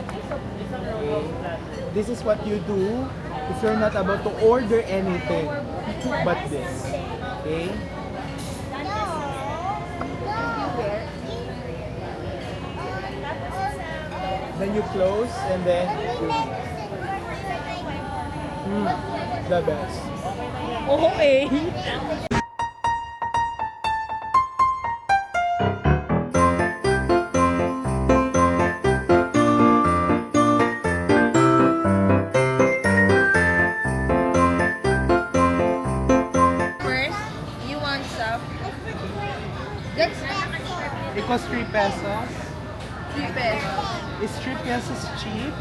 Okay. This is what you do if you're not about to order anything but this. Okay? Then you close and then the best. Okay. First, you want some? That's It costs 3 pesos. 3 pesos. Is 3 pesos cheap?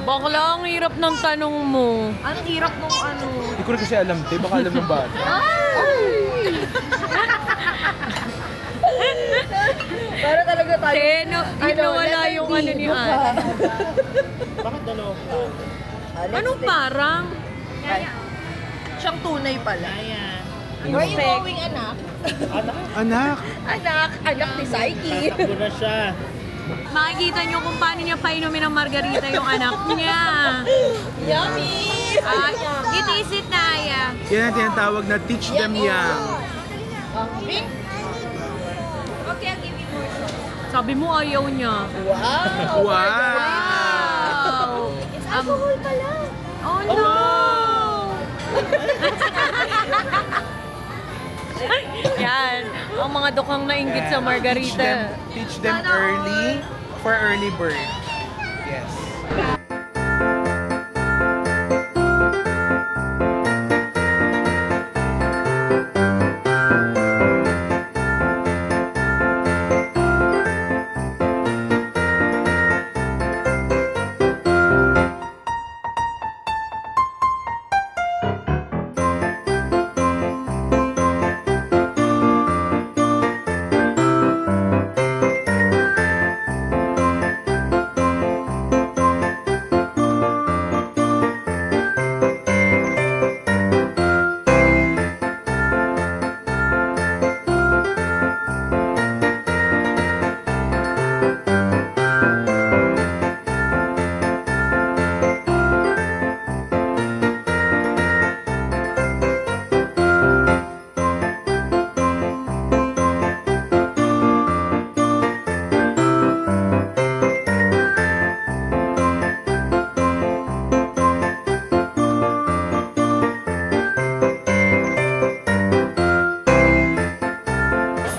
Bakla, ang hirap ng tanong mo. Ang hirap nung ano. Hindi ko rin kasi alam, te. Baka alam ng bata. Para talaga tayo. No, nawala yung ano ni Ann. Bakit dalawa? Anong parang? Siyang tunay pala. Where are you going, anak? Anak! Anak ni Saiki. Tatakbo na siya. Makikita nyo kung paano niya painumin ng margarita yung anak niya. Yummy! It is it, Naya. Yan ang tinatawag na teach them young. Okay, Sabi mo ayaw niya. wow! Wow! It's alcohol pala. Oh no! Yan, ang mga dukang nainggit sa margarita. Teach them early for early bird. Yes.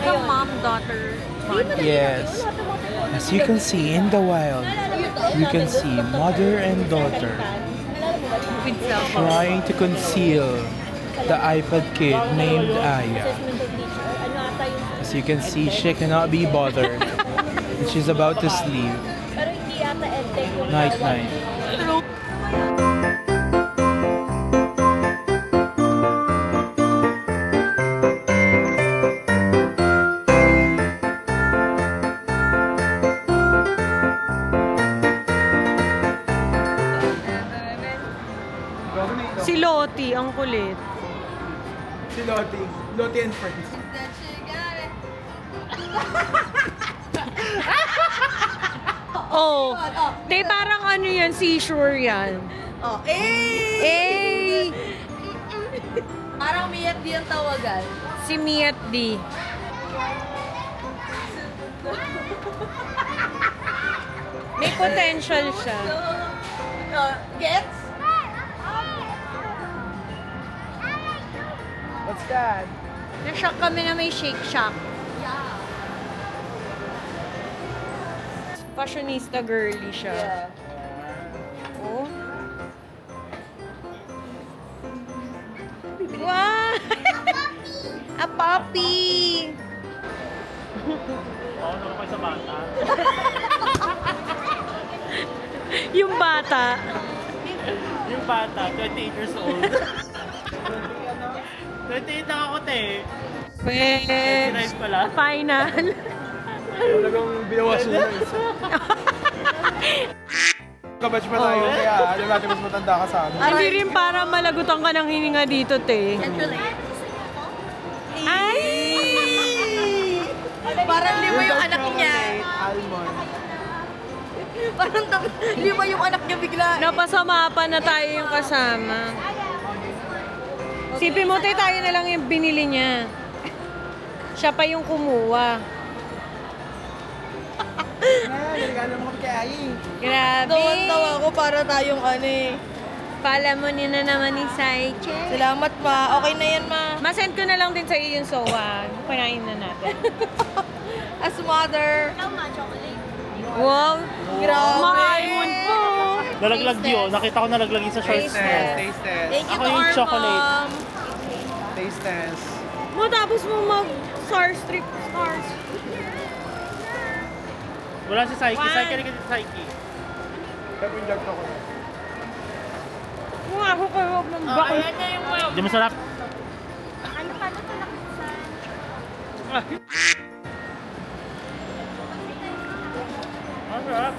The mom-daughter bond. Yes. As you can see in the wild, you can see mother and daughter With cell phone. trying to conceal the iPad kid named Aya. As you can see, she cannot be bothered. And she's about to sleep. Night night. Si Lottie, ang kulit. Si Lottie. Lottie and friends. Oh, te parang ano yan, seashore yan. Oh, eh! Eh, Parang Miyat di ang tawagan. si Miat D. May potential siya. Gets? What's that? Na-shock kami na may Shake Shack. Fashionista girly siya. Yeah. Oh. Wow! A puppy! Yung bata. Yung bata, 28 years old. 28 na ako, te. Pwes. 29 pala. Final. Talagang binawas mo na isa. Kabatch pa tayo, kaya alam natin mas matanda ka sa amin. Hindi rin para malagutan ka ng hininga dito, te. Ay! Parang lima yung anak niya. Almond. Parang 5 yung anak niya bigla. Napasama pa na tayo yung kasama. Sipin mo tayo na lang yung binili niya. Siya pa yung kumuha. Regalo mo kay Ai. Grabe. Tawa ko para tayong ano eh. Pala mo niya na naman ni Saiche. Salamat ma. Okay na yan ma. Masend ko na lang din sa iyo yung sowa. Panain na natin. As mother. Wow. Grabe. Makaimon po. Nalaglag yun. Nakita ko nalaglag yun sa shorts Taste mo. test, taste test. Thank you Ako to yung our chocolate. mom. Taste test. Matapos mo mag-star strip stars. Wala si Saiki. One. Saiki, halika dito, Saiki. Pero yung jug ko. Kung ako kayo huwag mong Oh, bakit. ayan na yung mom. Di masarap. Ang sarap.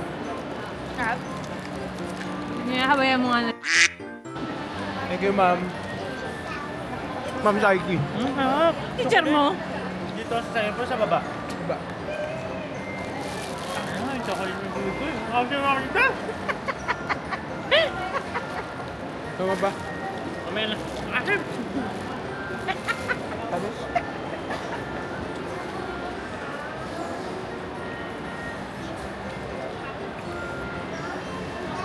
Habayan mo nga na. Thank you, ma'am. Ma'am Saiki. Ang sarap. Teacher mo? Dito sa siyempre sa baba. Diba? Ay, chocolate yung gulo ko. Ang sarap. Tama ba? Kamay lang. Asip! Tapos?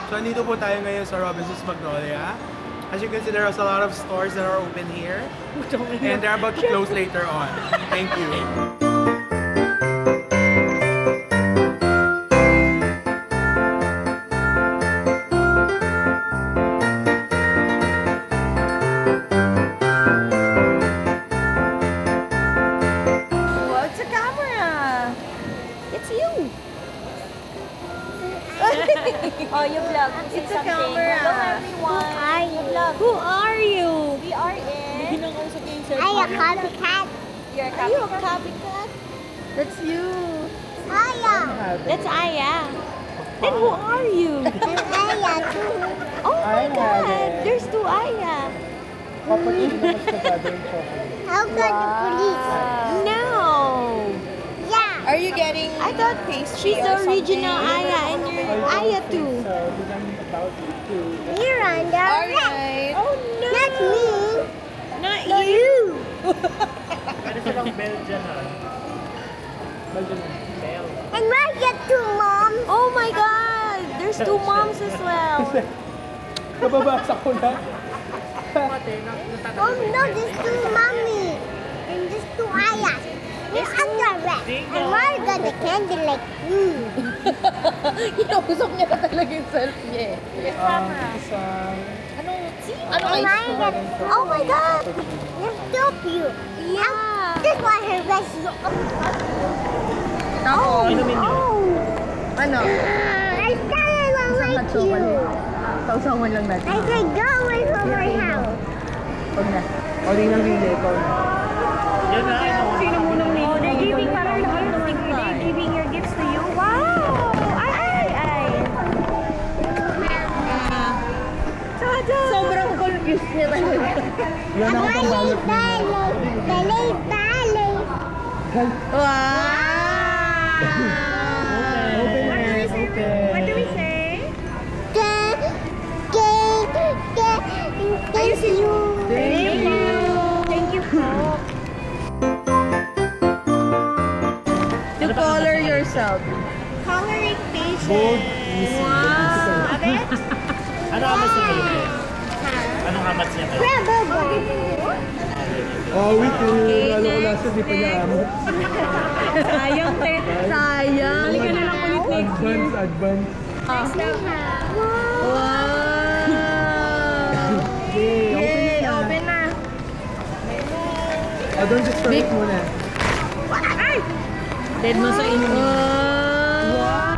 So, nandito po tayo ngayon sa Robinson's Magnolia. As you can see, there's a lot of stores that are open here. And they're about to close later on. Thank you. What's a camera? It's you. Oh, you vlog. It's a camera. Who are you? Who are you? We are in. I a copycat. You're a Are you a copycat. copycat? That's you. Aya. That's Aya. And who are you? And Aya too. Oh my God! There's two Aya. How got the police? No. Yeah. Are you getting I thought pastry she's or the original something? Aya and you're Aya too. You're on the left. Alright. Oh no. Not me. Not No, you. you. Pwede silang Belgian ha. Bel. And why get two moms? Oh my God! There's two moms as well. Nababasa ko na. Oh no, there's two mommy. And there's two Ayas. You're on the left. And we're gonna candy like you. Inausap niya na talaga yung self niya eh. Ano And ice I got, oh my God. There's two of you. Yeah. This one her best. Tapos, Inumin nyo. ano? I started one like you. Sausawan lang natin. I said go away from my house. Huwag na. O, di nang lili ko. Yan na. Sino mo nang Oh, they're giving they're giving your gifts to you. Wow! Ay. Sobrang confused niya talaga. Yan ako pang balot mo. Balay, balay. Wow! Open it, open. What do we say? Thank you. Thank you. Thank you po. To color yourself. Coloring patient. Bold, easy. Ano hamas niya kayo? Anong hamas niya kayo? Oh, wait. Lalo ko lasa, di pa niya amo. Sayang, te. Sayang. Halika na lang ulit next year. Advance. Wow! Yay, Yay! open Open na. na. Oh, don't just start Big. muna. Dead mo sa inyo. Wow!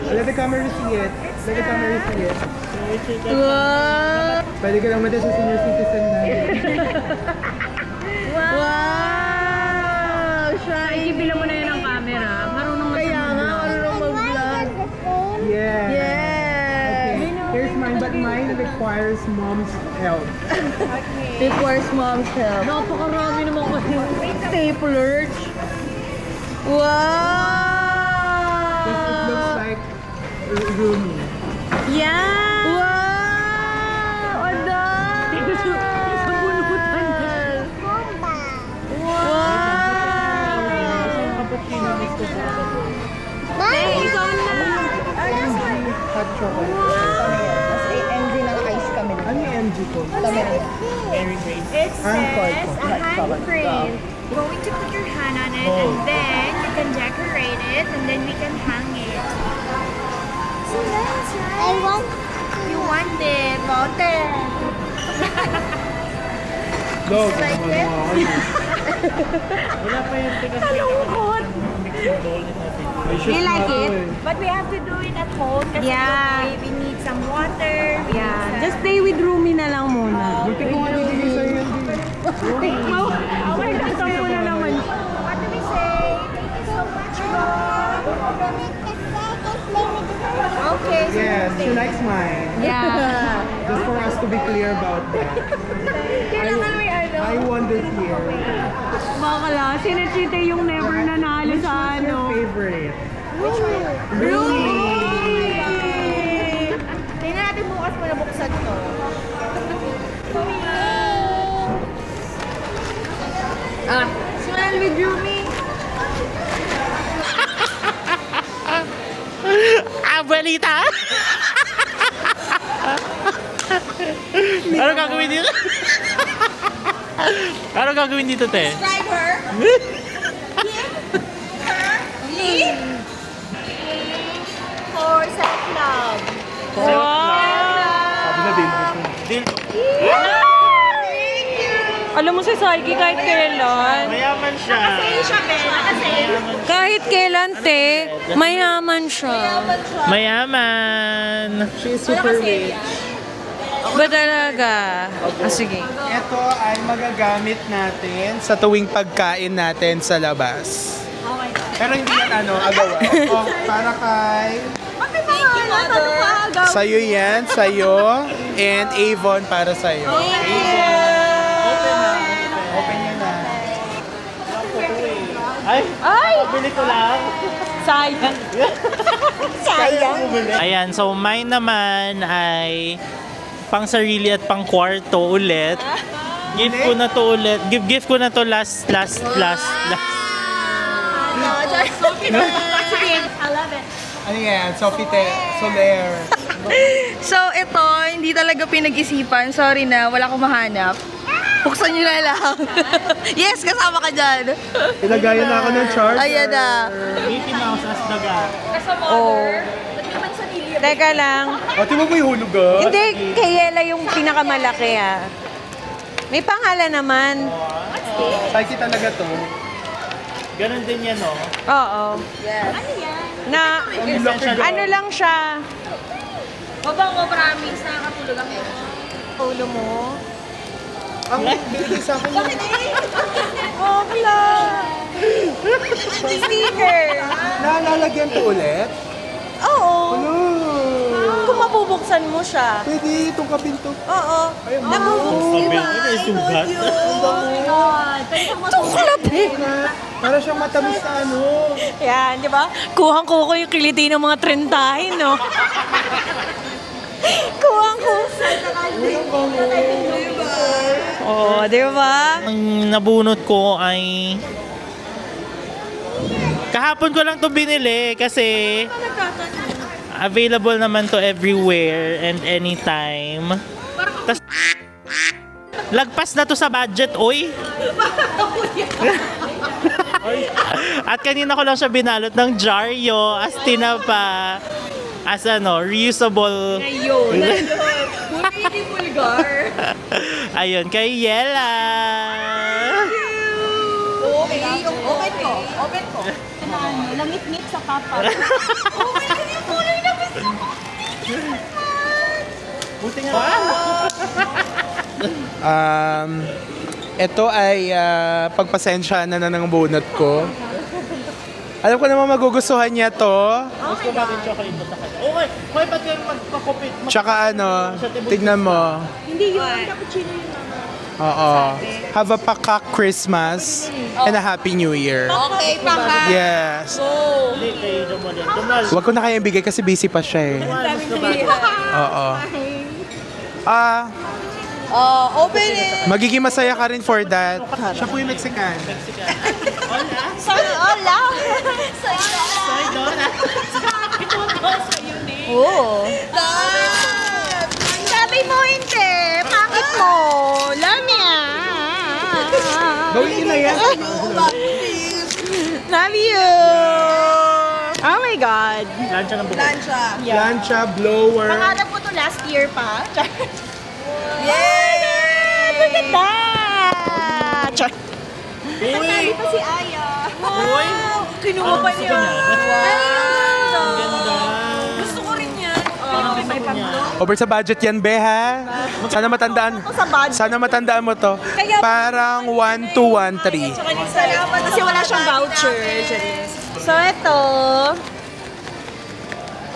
Let the camera see it. Let the camera see it. Wow! Pwede ka lang mata sa senior citizen na. Wow! Ay, bilang mo na yan ang camera. Marunong na Kaya nga, marunong mag-vlog. Yeah. Yeah! Okay. Here's mine, but mine requires mom's help. Requires mom's help. Napakarami naman ko. Stapler. Wow! Rumi. Yeah! Wow! Ada! Sa bunutan niya. Bomba. Wow! Cappuccino gusto ko. Hey, ikaw na! Hot chocolate. Tapos MG ng ice kami. Ano yung MG ko? Mary Grace. It Uncle says ko. a handprint. Going to put your hand on it and then you can decorate it and then we can hang it. So nice, right? I want You want it, water. Dog. Like it? Wala pa yun. Teka, kalungkot. Mixing bowl nito. You like it? But we have to do it at home kasi Yeah. we need some water. we Yeah, need just stay with Rumi na lang muna. Buti ko nga bibigay sa'yo yan din. Okay, gusto mo na naman. What do we say? Thank you so much, Mom. Okay. so Yes, she likes mine. Yeah. Just for us to be clear about that. Kailangan may ano. I won this year. Bakala, sinachite yung never nanalo sa Your ano. favorite? Rumi! Tingnan natin bukas mo nabuksan to. Smile with Rumi. Abuelita! Ano gagawin dito? Ano gagawin dito, te? Describe her. For self-love. Sabi na dildo. Alam mo si Saiki kahit kailan. Mayaman siya. Siya, Ben. Kasi, Kahit kailan, te, mayaman siya. Mayaman. She's super rich. Ba talaga? Ah, sige. Ito ay magagamit natin sa tuwing pagkain natin sa labas. Pero hindi yan agawa. Oh, para kay... Sa'yo yan, sa'yo. And Avon para sa'yo. Open nyo na. Ay! Bili ko lang. Sayang. Ayan, so mine naman ay pang sarili at pang kwarto ulit. Gift ko na to ulit. Gift ko na to last. I love it. Ano yan? Sofitel. Soler. So, ito, hindi talaga pinag-isipan. Sorry na, wala akong mahanap. Buksan nyo na lang. Yes, kasama ka dyan. Ilagayan na ako ng charger. Ayan na. Mickey Mouse as daga. Oh. Teka lang. O, tiba mo yung hulog ah. Hindi, kay Yela yung pinakamalaki ah. May pangalan naman. Psyche talaga to. Ganon din yan, no? Oo. Yes. Na, ano lang siya. Mabango, promise. Nakakatulog ang ito. Ulo mo. Ang binigay sa akin yung... Bakla. Sticker. Nalalagyan to ulit? Oo. Ano? Kung mabubuksan mo siya. Pwede itong kapinto. Oo. Nabubuksan. May sugat. Para siyang matamis na ano. Yan, di ba? Kuhang-kuha ko yung kiliti ng mga trentahin, no? Kuhang-kuha. Oo, di ba? Ang nabunot ko ay... Kahapon ko lang to binili kasi available naman to everywhere and anytime. Tas lagpas na to sa budget, oy. At kanina ko lang siya binalot ng Jaryo as tinapa as reusable. Hindi vulgar. Ayun, kay Yela. Okay, open ko. Open ko. Langit-ngit sa papa. Buti nga. Ito ay pagpasensya na ng bunot ko. Alam ko naman magugustuhan niya to. Gusto natin chocolate sa kanya. Okay, may ba't kayo magpakupit? Tsaka tignan mo. Hindi yun. Cappuccino yun, mama. Oo. Have a pakak Christmas and a Happy New Year. Okay, paka. Yes. Hindi, kayo Jamal yan. Jamal. Huwag ko na kaya ibigay kasi busy pa siya eh. Oo. Open it. Magiging masaya ka rin for that. Siya po yung Mexican. Hola. Oh. Sabi mo hindi. Pangit mo. Lamia. Gawin na yan. Love you. Oh my God. Lansya ng buko. Plancha, blower. Pangarap ko to last year pa. Yay! Look at that! Char. Uy! pa si Aya. Uy! Kinuha pa niya. Ang ganda. Gusto ko rin yan. May pamlo. Over sa budget yan, be, ha? Sana matandaan. Sa budget. Sana matandaan mo to. Parang 1213. Salamat kasi wala siyang voucher. So, ito.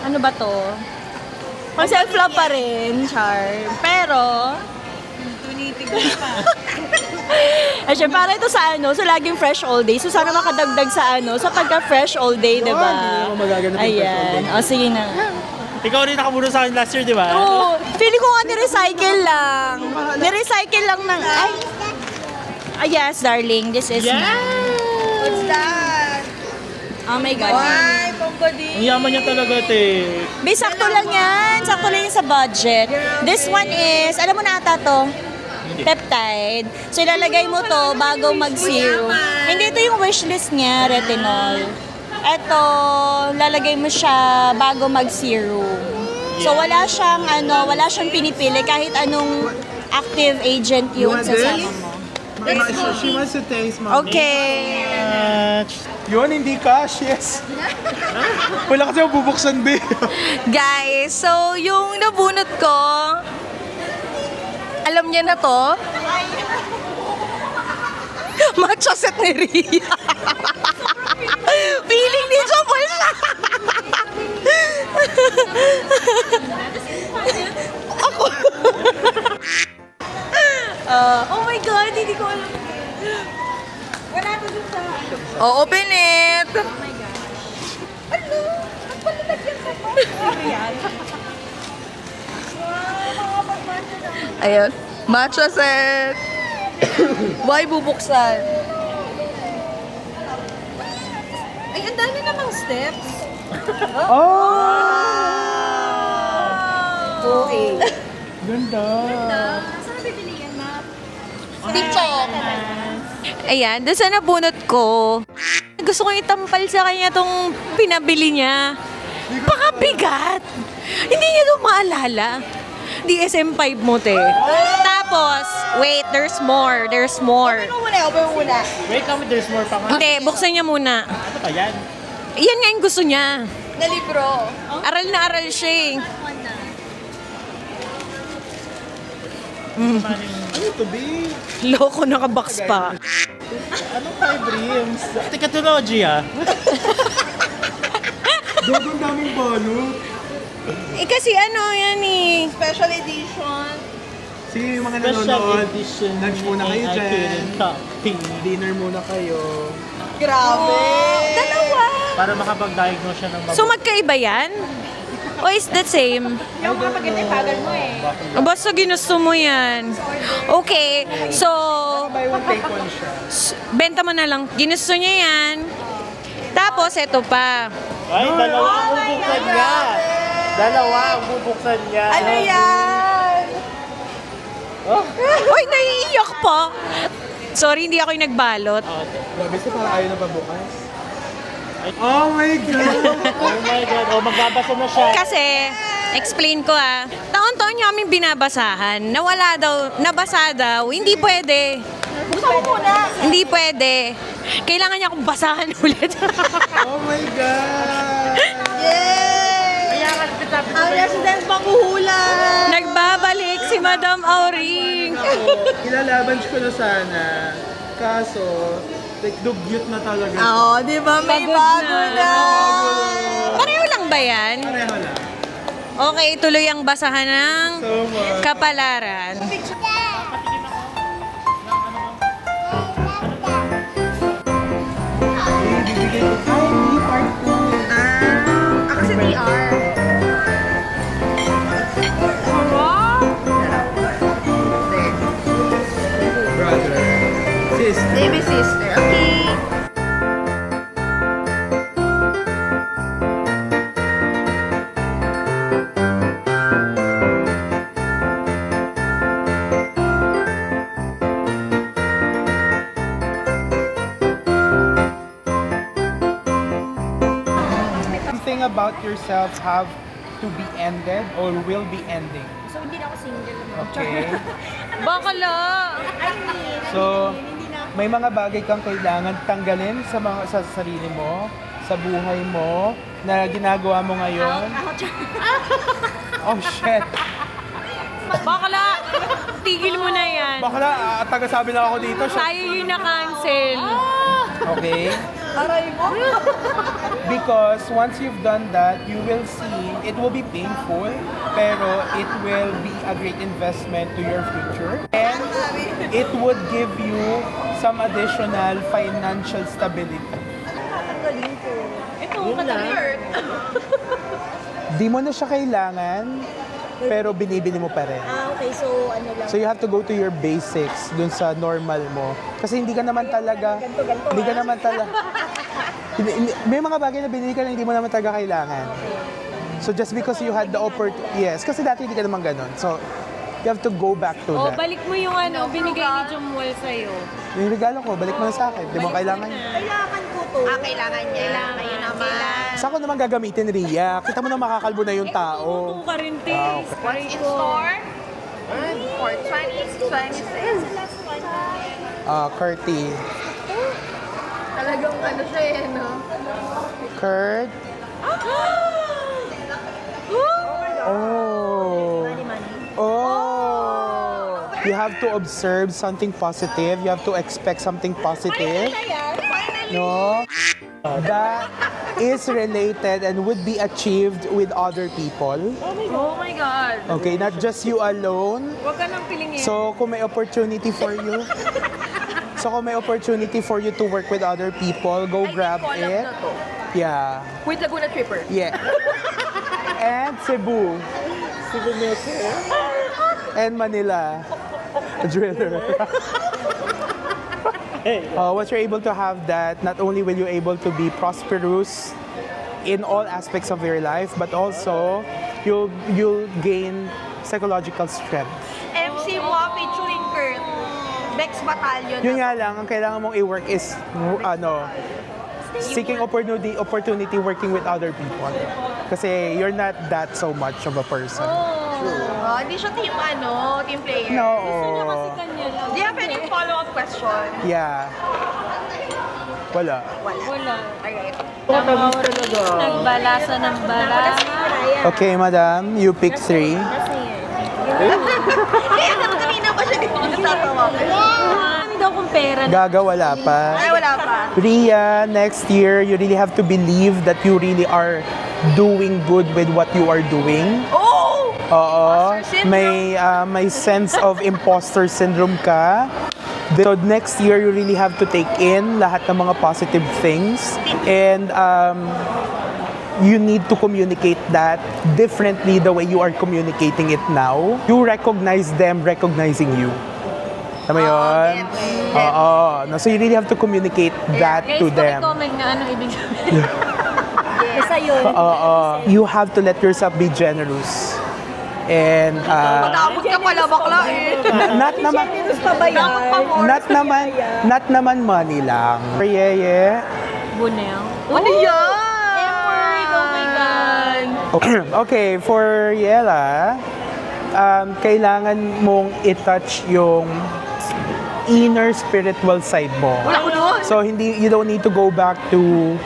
Ano ba to? Pang self-love pa rin, Char. Pero, Actually, para ito sa sa laging fresh all day. So, sana makadagdag sa pagka fresh all day, di ba? Hindi naman magaganap yung fresh all day. Ayan. O, sige na. Ikaw rin nakaburo sa akin last year, di ba? Oo. Feeling ko nga ni-recycle lang. Ni-recycle lang ng, yes, darling. This is What's that? Oh my God. Ang yaman niya talaga, te. Be, sakto lang yan. Sakto lang yan sa budget. This one is, alam mo na ata to? Peptide. So, ilalagay mo to bago mag-serum. Hindi, ito yung wishlist niya, retinol. Ito, lalagay mo siya bago mag-serum. So, wala siyang pinipili kahit anong active agent yung sasama mo. She wants to taste, mommy. Okay. Yun, hindi cash, yes. Wala kasi mabubuksan, be. Guys, so yung nabunot ko, alam niya na to. Matcha set ni Ria. Feeling ni Jopol siya. Ako. Oh my God, hindi ko alam. Wala to dun sa... Oh, open it. Oh my gosh. Ano? Nagpalalagyan sa pa. Ayan. Matcha set. Why bubuksan? Ay, ang dami namang steps. Okay. Ganda. TikTok. Ayan, doon sa nabunot ko. Gusto kong itampal sa kanya tong pinabili niya. Pakabigat. Hindi niya ito maalala. DSM-5 mo, te. Tapos, wait, there's more. There's more. Wait kami, there's more pa nga. Hindi, buksan niya muna. Ano pa yan? Yan nga yung gusto niya. Na libro. Aral na aral siya eh. Ano ito, be? Loko, nakabox pa. Anong 5 reams? Tikatology, ah. Doon daming balot. Eh kasi yan eh. Special edition. Sige, yung mga Special nanonood, edition. lunch muna kayo I dyan. couldn't copy. Dinner muna kayo. Grabe. Dalawa. Para makapag-diagnose siya ng So magkaiba yan? O is the same? Yung mga pag-itipagan mo eh. Basta ginusto mo yan. Okay, so Buy one, take one siya. benta mo na lang. Ginusto niya yan. Tapos eto pa. Ay, dalawa ang bubuksan niya. Dalawa ang bubuksan niya. Ano yan? Uy, naiiyak pa. Sorry, hindi ako yung nagbalot. Grabe siya, parang ayaw na pabukas. Oh my God! Oh my God. Oh, magbabasa na siya. Kasi, explain ko taon-taon niyo kaming binabasahan. Nawala daw, nabasa daw. Hindi pwede. Buksan mo muna. Hindi pwede. Kailangan niya akong basahan ulit. Oh my God! Yay! Ang resident manghuhula. Nagbabalik si Madam Auring. Ilalaban ko na sana. Kaso, like, dugyot na talaga. Oo, di ba? May bago na. Pareho lang ba yan? Pareho lang. Okay, tuloy ang basahan ng So much. kapalaran. Ako sa DR. Brother. Sister. Baby sister. Okay. Something about yourself have to be ended or will be ending. So, hindi na ako single. Okay? Bakala. So, may mga bagay kang kailangan tanggalin sa sarili mo, sa buhay mo, na ginagawa mo ngayon. Oh, shit. Bakala. Tigil mo na yan. Bakla, taga-sabi lang ako dito. Shit. Tayo yung na-cancel. Okay? Because once you've done that, you will see, it will be painful, pero it will be a great investment to your future. And it would give you some additional financial stability. Ito, matagal. Di mo na siya kailangan, pero binibili mo pa rin. Okay, so ano lang. So you have to go to your basics dun sa normal mo. Kasi hindi ka naman talaga, hindi ka naman talaga, may mga bagay na binili ka na hindi mo naman talaga kailangan. So just because you had the opportunity, yes, kasi dati hindi ka naman ganun. So you have to go back to Oh, that. balik mo yung binigay ni Jumwal sa'yo. Yung regalo ko, balik mo na sa akin. Di mo kailangan yun. Kailangan ko to. Kailangan niya. Ayun naman. Saan ko naman gagamitin, Ria? Kita mo na makakalbo na yung tao. Tuto ka rin, te. Ah, okay. What's in store? For 2026. Curty. Talagang ano siya eh, no? Kurt. Oh. Oh. You have to observe something positive. You have to expect something positive. No? That is related and would be achieved with other people. Oh my God. Okay, not just you alone. Huwag ka nang pilingin. So, kung may opportunity for you, to work with other people, go grab it. Yeah. With Laguna Tripper. Yeah. And Cebu. Cebu Milk. And Manila. Driller. Once you're able to have that, not only will you able to be prosperous in all aspects of your life, but also you'll gain psychological strength. MC mo, featuring Kurt. Bex Battalion. Yun nga lang, ang kailangan mong i-work is seeking opportunity working with other people. Kasi you're not that so much of a person. Hindi siya team player. No. Do you have any follow-up question? Yeah. Wala. Wala. Okay. Nagbalasa ng balasa. Okay, madam, you pick 3. Kaya kanina pa siya dito natatawa. Marami daw kong pera. Gaga, wala pa. Ay, wala pa. Ria, next year, you really have to believe that you really are doing good with what you are doing. Oh! Oo. Imposter May sense of imposter syndrome ka. So next year, you really have to take in lahat ng mga positive things. And you need to communicate that differently the way you are communicating it now. You recognize them recognizing you. Tama yun? Oo. No, so you really have to communicate that Guys, to them. comment nga anong ibig sabihin. Basta yun. You have to let yourself be generous. And Matapos ka pala bakla eh. not naman not naman money lang. Yeah. Bunel. Ano yan? Oh my God. Okay, for Yela, kailangan mong i-touch yung inner spiritual side mo. Wala ko doon. So you don't need to go back to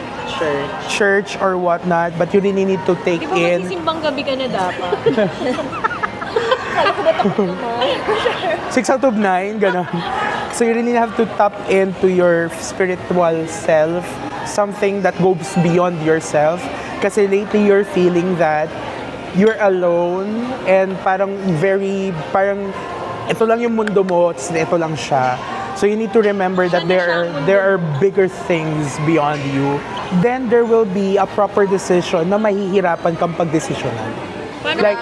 church or whatnot, but you really need to take Di ba in magsisimbang gabi ka na dapat? 6 out of 9, gano'n. So you really have to tap into your spiritual self, something that goes beyond yourself. Kasi lately you're feeling that you're alone and parang ito lang yung mundo mo, ito lang siya. So you need to remember that there are bigger things beyond you. Then there will be a proper decision na mahihirapan kang pagdesisyonan. Like,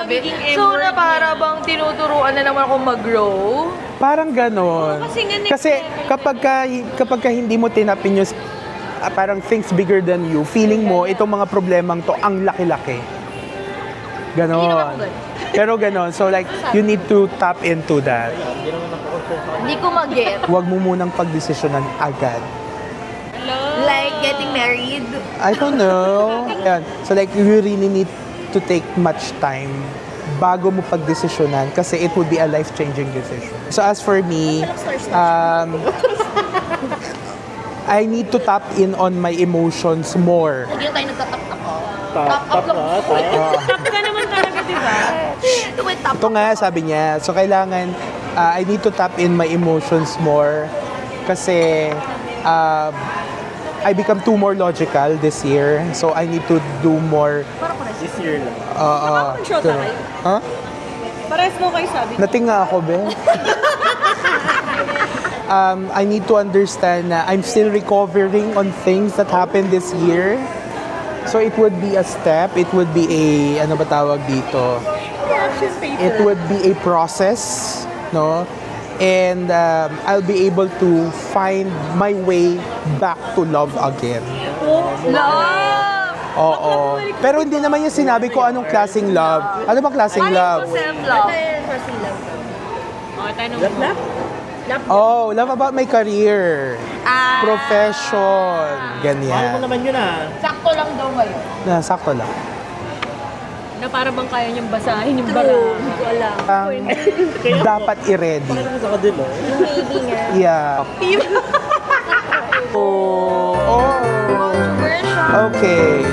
So na para bang tinuturuan na naman akong mag-grow? parang ganon. Kasi kapag ka hindi mo tinapin yung parang things bigger than you, feeling mo itong mga problemang to ang laki-laki. Ganon. Pero ganon. So like, you need to tap into that. Hindi ko mag-get. Huwag mo munang pagdesisyonan agad. Like getting married. I don't know. Yan. So like, you really need to take much time bago mo pagdesisyonan kasi it would be a life-changing decision. So as for me, I need to tap in on my emotions more. Hindi na tayo nagtatap-tap. Tap ka naman talaga, di ba? Ito nga, sabi niya. So kailangan, I need to tap in my emotions more kasi I become too more logical this year. So I need to do more. This year lang. Ha? Pares mo kayo sabi. Nating nga ako, be. I need to understand na I'm still recovering on things that happened this year. So it would be a step, it would be a, ano ba tawag dito? It would be a process, no? And I'll be able to find my way back to love again. Love! Oo. Pero hindi naman yung sinabi ko anong klaseng love. Ano bang klaseng love? Self-love. Oh, love about my career. Profession. Mahal mo Ganyan. naman yun Sakto lang daw ngayon. Sakto lang. Na para bang kaya niyang basahin yung bara. Hindi ko alam. Dapat i-ready. Sa kadilo. Yeah. Oh. Okay.